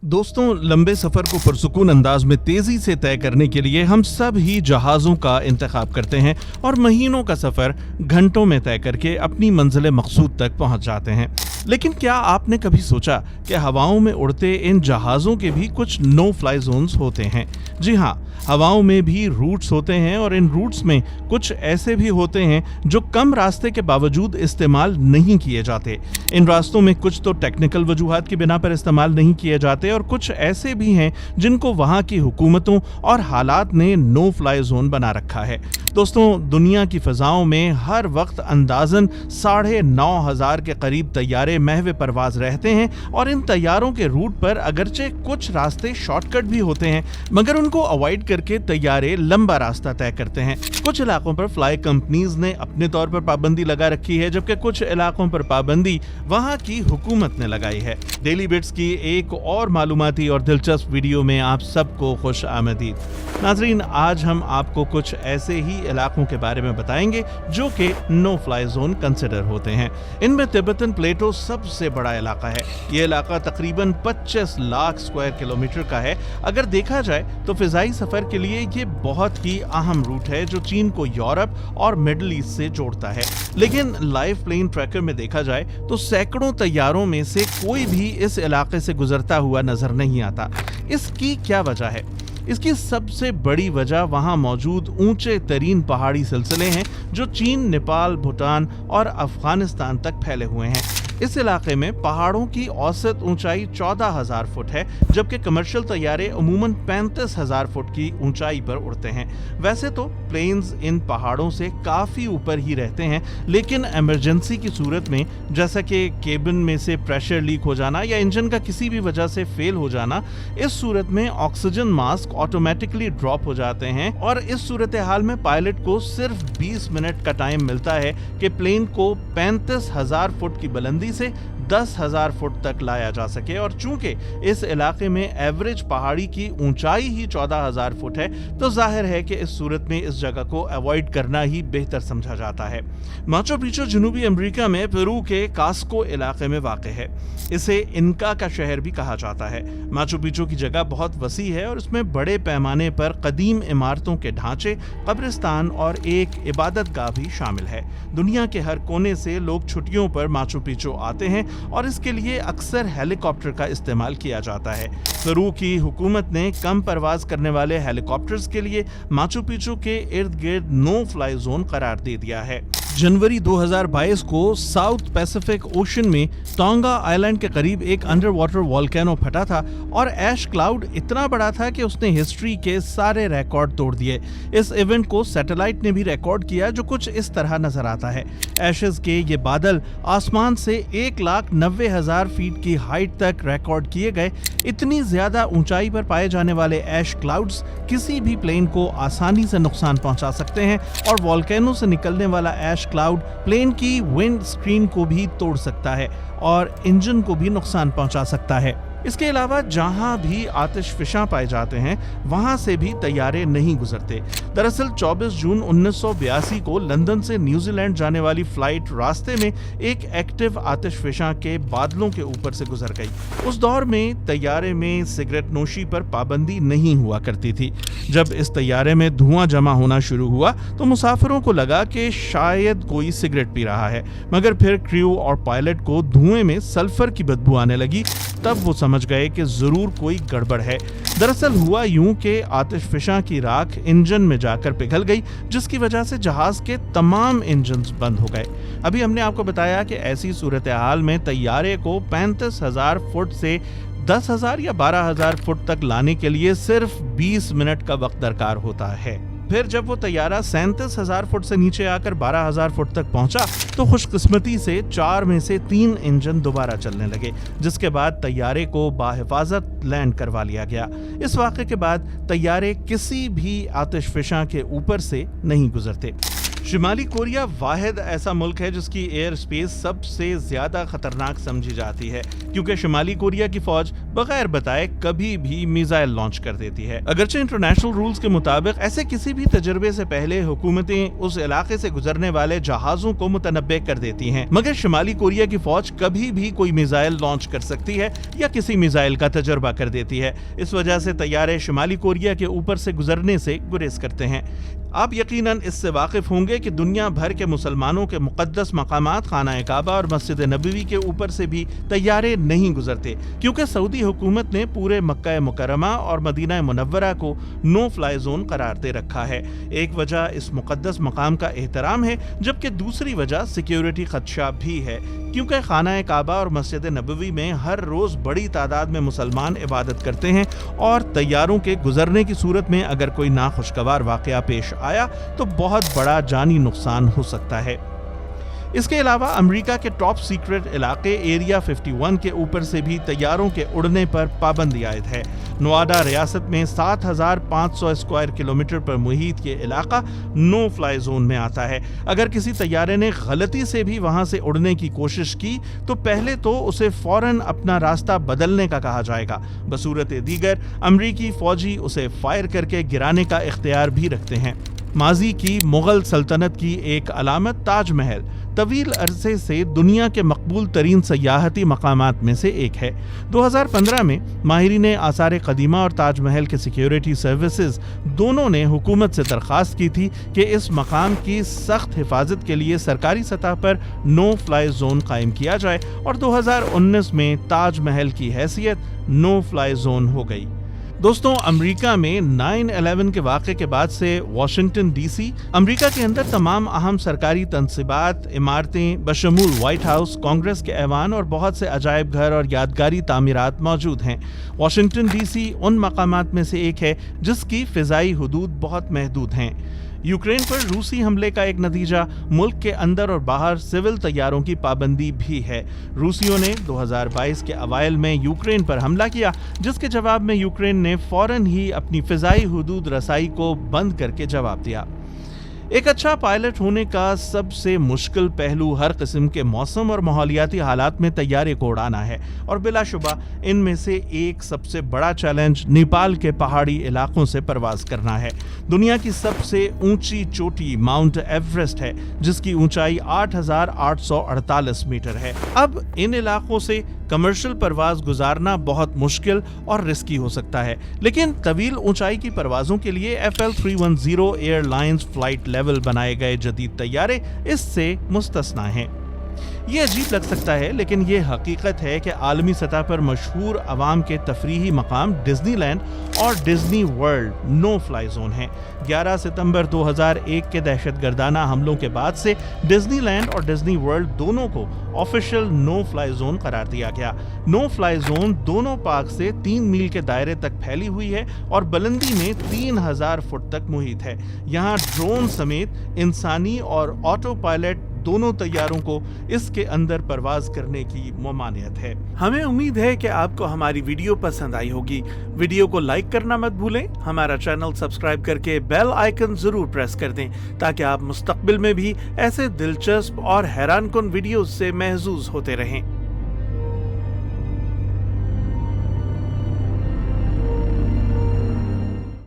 दोस्तों, लंबे सफर को पुरसुकून अंदाज में तेजी से तय करने के लिए हम सब ही जहाज़ों का इंतखाब करते हैं और महीनों का सफर घंटों में तय करके अपनी मंजिल मकसूद तक पहुंच जाते हैं। लेकिन क्या आपने कभी सोचा कि हवाओं में उड़ते इन जहाज़ों के भी कुछ नो फ्लाई जोन्स होते हैं? जी हाँ, हवाओं में भी रूट्स होते हैं और इन रूट्स में कुछ ऐसे भी होते हैं जो कम रास्ते के बावजूद इस्तेमाल नहीं किए जाते। इन रास्तों में कुछ तो टेक्निकल वजूहात की बिना पर इस्तेमाल नहीं किए जाते और कुछ ऐसे भी हैं जिनको वहां की हुकूमतों और हालात ने नो फ्लाई जोन बना रखा है। दोस्तों, दुनिया की फिजाओं में हर वक्त अंदाजन 9,500 के करीब तैयारे महवे परवाज रहते हैं और इन तैयारों के रूट पर अगरचे कुछ रास्ते शॉर्टकट भी होते हैं, मगर उनको अवॉइड करके तैयारे लंबा रास्ता तय करते हैं। कुछ इलाकों पर फ्लाई कंपनीज ने अपने तौर पर पाबंदी लगा रखी है, जबकि कुछ इलाकों पर पाबंदी वहां की हुकूमत ने लगाई है। डेली बिट्स की एक और मालूमाती और दिलचस्प वीडियो में आप सबको खुश आमदीद। नाजरीन, आज हम आपको कुछ ऐसे ही इलाकों के बारे में बताएंगे जो कि नो फ्लाई जोन कंसिडर होते हैं। इनमें तिब्बतन प्लेटो सबसे बड़ा इलाका है। ये इलाका तकरीबन 25 लाख स्क्वायर किलोमीटर का है। अगर देखा जाए तो फिजाई सफर के लिए ये बहुत ही अहम रूट है जो चीन को यूरोप और मिडिल ईस्ट से जोड़ता है। लेकिन लाइव प्लेन ट्रैकर में देखा जाए तो सैकड़ों तैयारों में से कोई भी इस इलाके से गुजरता हुआ नजर नहीं आता। इसकी क्या वजह है? इसकी सबसे बड़ी वजह वहां मौजूद ऊंचे तरीन पहाड़ी सिलसिले हैं जो चीन, नेपाल, भूटान और अफगानिस्तान तक फैले हुए हैं। इस इलाके में पहाड़ों की औसत ऊंचाई 14,000 फुट है, जबकि कमर्शियल तैयारे अमूमन 35,000 फुट की ऊंचाई पर उड़ते हैं। वैसे तो प्लेन्स इन पहाड़ों से काफी ऊपर ही रहते हैं, लेकिन इमरजेंसी की सूरत में, जैसा कि केबिन में से प्रेशर लीक हो जाना या इंजन का किसी भी वजह से फेल हो जाना, इस सूरत में ऑक्सीजन मास्क ऑटोमेटिकली ड्रॉप हो जाते हैं और इस सूरत हाल में पायलट को सिर्फ 20 मिनट का टाइम मिलता है कि प्लेन को 35,000 फुट की बुलंदी से 10,000 फुट तक लाया जा सके। और चूंकि इस इलाके में एवरेज पहाड़ी की ऊंचाई ही 14,000 फुट है, तो जाहिर है कि इस सूरत में इस जगह को अवॉइड करना ही बेहतर समझा जाता है। माचू पिचू जनूबी अमेरिका में पेरू के कास्को इलाके में वाक़ है। इसे इनका का शहर भी कहा जाता है। माचू पिचू की जगह बहुत वसी है और इसमें बड़े पैमाने पर कदीम इमारतों के ढांचे, कब्रिस्तान और एक इबादतगाह भी शामिल है। दुनिया के हर कोने से लोग छुट्टियों पर माचू पिचू आते हैं और इसके लिए अक्सर हेलीकॉप्टर का इस्तेमाल किया जाता है। पेरू की हुकूमत ने कम परवाज करने वाले हेलीकॉप्टर्स के लिए माचू पिचू के इर्द गिर्द नो फ्लाई जोन करार दे दिया है। जनवरी 2022 को साउथ पैसिफिक ओशन में टोंगा आइलैंड के करीब एक अंडर वाटर वोल्केनो फटा था और ऐश क्लाउड इतना बड़ा था कि उसने हिस्ट्री के सारे रिकॉर्ड तोड़ दिए। इस इवेंट को सैटेलाइट ने भी रिकॉर्ड किया, जो कुछ इस तरह नजर आता है। एशेस के ये बादल आसमान से 1,90,000 फीट की हाइट तक रिकॉर्ड किए गए। इतनी ज्यादा ऊंचाई पर पाए जाने वाले ऐश क्लाउड्स किसी भी प्लेन को आसानी से नुकसान पहुंचा सकते हैं और वोल्केनो से निकलने वाला ऐश क्लाउड प्लेन की विंड स्क्रीन को भी तोड़ सकता है और इंजन को भी नुकसान पहुंचा सकता है। इसके अलावा जहां भी आतिशफिशां पाए जाते हैं वहां से भी तैयारे नहीं गुजरते। दरअसल 24 जून 1982 को लंदन से न्यूजीलैंड जाने वाली फ्लाइट रास्ते में एक एक्टिव आतिशफिशां के बादलों के ऊपर से गुजर गई। उस दौर में तैयारे में सिगरेट नोशी पर पाबंदी नहीं हुआ करती थी। जब इस तैयारे में धुआं जमा होना शुरू हुआ तो मुसाफिरों को लगा कि शायद कोई सिगरेट पी रहा है, मगर फिर क्रू और पायलट को धुएं में सल्फर की बदबू आने लगी। तब वो समझ गए कि जरूर कोई गड़बड़ है। दरअसल हुआ यूं कि आतिशफिशां की राख इंजन में जाकर पिघल गई, जिसकी वजह से जहाज के तमाम इंजन्स बंद हो गए। अभी हमने आपको बताया कि ऐसी सूरत हाल में तैयारे को 35,000 फुट से 10,000 या 12,000 फुट तक लाने के लिए सिर्फ 20 मिनट का वक्त दरकार होता है। फिर जब वो तैयारा 37,000 फुट से नीचे आकर 12,000 फुट तक पहुंचा तो खुशकिस्मती से 4 में से 3 इंजन दोबारा चलने लगे, जिसके बाद तैयारे को बाहिफाजत लैंड करवा लिया गया। इस वाक़े के बाद तैयारे किसी भी आतिशफिशां के ऊपर से नहीं गुजरते। شمالی کوریا واحد ایسا ملک ہے جس کی ایئر سپیس سب سے زیادہ خطرناک سمجھی جاتی ہے کیونکہ شمالی کوریا کی فوج بغیر بتائے کبھی بھی میزائل لانچ کر دیتی ہے۔ اگرچہ انٹرنیشنل رولز کے مطابق ایسے کسی بھی تجربے سے پہلے حکومتیں اس علاقے سے گزرنے والے جہازوں کو متنبع کر دیتی ہیں، مگر شمالی کوریا کی فوج کبھی بھی کوئی میزائل لانچ کر سکتی ہے یا کسی میزائل کا تجربہ کر دیتی ہے۔ اس وجہ سے طیارے شمالی کوریا کے اوپر سے گزرنے سے گریز کرتے ہیں۔ آپ یقیناً اس سے واقف ہوں گے کہ دنیا بھر کے مسلمانوں کے مقدس مقامات خانہ کعبہ اور مسجد نبوی کے اوپر سے بھی طیارے نہیں گزرتے کیونکہ سعودی حکومت نے پورے مکہ مکرمہ اور مدینہ منورہ کو نو فلائی زون قرار دے رکھا ہے۔ ایک وجہ اس مقدس مقام کا احترام ہے، جبکہ دوسری وجہ سیکیورٹی خدشہ بھی ہے کیونکہ خانہ کعبہ اور مسجد نبوی میں ہر روز بڑی تعداد میں مسلمان عبادت کرتے ہیں اور طیاروں کے گزرنے کی صورت میں اگر کوئی ناخوشگوار واقعہ پیش آیا تو بہت بڑا جانی نقصان ہو سکتا ہے۔ اس کے علاوہ امریکہ کے ٹاپ سیکرٹ علاقے ایریا 51 کے اوپر سے بھی طیاروں کے اڑنے پر پابندی عائد ہے۔ نواڈا ریاست میں 7500 اسکوائر کلومیٹر پر محیط یہ علاقہ نو فلائی زون میں آتا ہے۔ اگر کسی طیارے نے غلطی سے بھی وہاں سے اڑنے کی کوشش کی تو پہلے تو اسے فوراً اپنا راستہ بدلنے کا کہا جائے گا، بصورت دیگر امریکی فوجی اسے فائر کر کے گرانے کا اختیار بھی رکھتے ہیں۔ ماضی کی مغل سلطنت کی ایک علامت تاج محل طویل عرصے سے دنیا کے مقبول ترین سیاحتی مقامات میں سے ایک ہے۔ 2015 میں ماہرین آثار قدیمہ اور تاج محل کے سیکیورٹی سروسز دونوں نے حکومت سے درخواست کی تھی کہ اس مقام کی سخت حفاظت کے لیے سرکاری سطح پر نو فلائی زون قائم کیا جائے اور 2019 میں تاج محل کی حیثیت نو فلائی زون ہو گئی۔ دوستوں، امریکہ میں 9/11 کے واقعے کے بعد سے واشنگٹن ڈی سی، امریکہ کے اندر تمام اہم سرکاری تنصیبات، عمارتیں بشمول وائٹ ہاؤس، کانگریس کے ایوان اور بہت سے عجائب گھر اور یادگاری تعمیرات موجود ہیں۔ واشنگٹن ڈی سی ان مقامات میں سے ایک ہے جس کی فضائی حدود بہت محدود ہیں۔ یوکرین پر روسی حملے کا ایک نتیجہ ملک کے اندر اور باہر سول طیاروں کی پابندی بھی ہے۔ روسیوں نے 2022 کے اوائل میں یوکرین پر حملہ کیا، جس کے جواب میں یوکرین نے فوراً ہی اپنی فضائی حدود رسائی کو بند کر کے جواب دیا۔ ایک اچھا پائلٹ ہونے کا سب سے مشکل پہلو ہر قسم کے موسم اور ماحولیاتی حالات میں طیارے کو اڑانا ہے، اور بلا شبہ ان میں سے ایک سب سے بڑا چیلنج نیپال کے پہاڑی علاقوں سے پرواز کرنا ہے۔ دنیا کی سب سے اونچی چوٹی ماؤنٹ ایوریسٹ ہے، جس کی اونچائی 8848 میٹر ہے۔ اب ان علاقوں سے کمرشل پرواز گزارنا بہت مشکل اور رسکی ہو سکتا ہے، لیکن طویل اونچائی کی پروازوں کے لیے FL310 year lines flight level بنائے گئے جدید طیارے اس سے مستثنیٰ ہیں۔ یہ عجیب لگ سکتا ہے، لیکن یہ حقیقت ہے کہ عالمی سطح پر مشہور عوام کے تفریحی مقام ڈزنی لینڈ اور ڈزنی ورلڈ نو فلائی زون ہیں۔ 11 ستمبر 2001 کے دہشت گردانہ حملوں کے بعد سے ڈزنی لینڈ اور ڈزنی ورلڈ دونوں کو آفیشل نو فلائی زون قرار دیا گیا۔ نو فلائی زون دونوں پارک سے 3 میل کے دائرے تک پھیلی ہوئی ہے اور بلندی میں 3000 فٹ تک محیط ہے۔ یہاں ڈرون سمیت انسانی اور آٹو پائلٹ دونوں طیاروں کو اس کے اندر پرواز کرنے کی ممانعت ہے۔ ہمیں امید ہے کہ آپ کو ہماری ویڈیو پسند آئی ہوگی۔ ویڈیو کو لائک کرنا مت بھولیں، ہمارا چینل سبسکرائب کر کے بیل آئیکن ضرور پریس کر دیں تاکہ آپ مستقبل میں بھی ایسے دلچسپ اور حیران کن ویڈیوز سے محظوظ ہوتے رہیں۔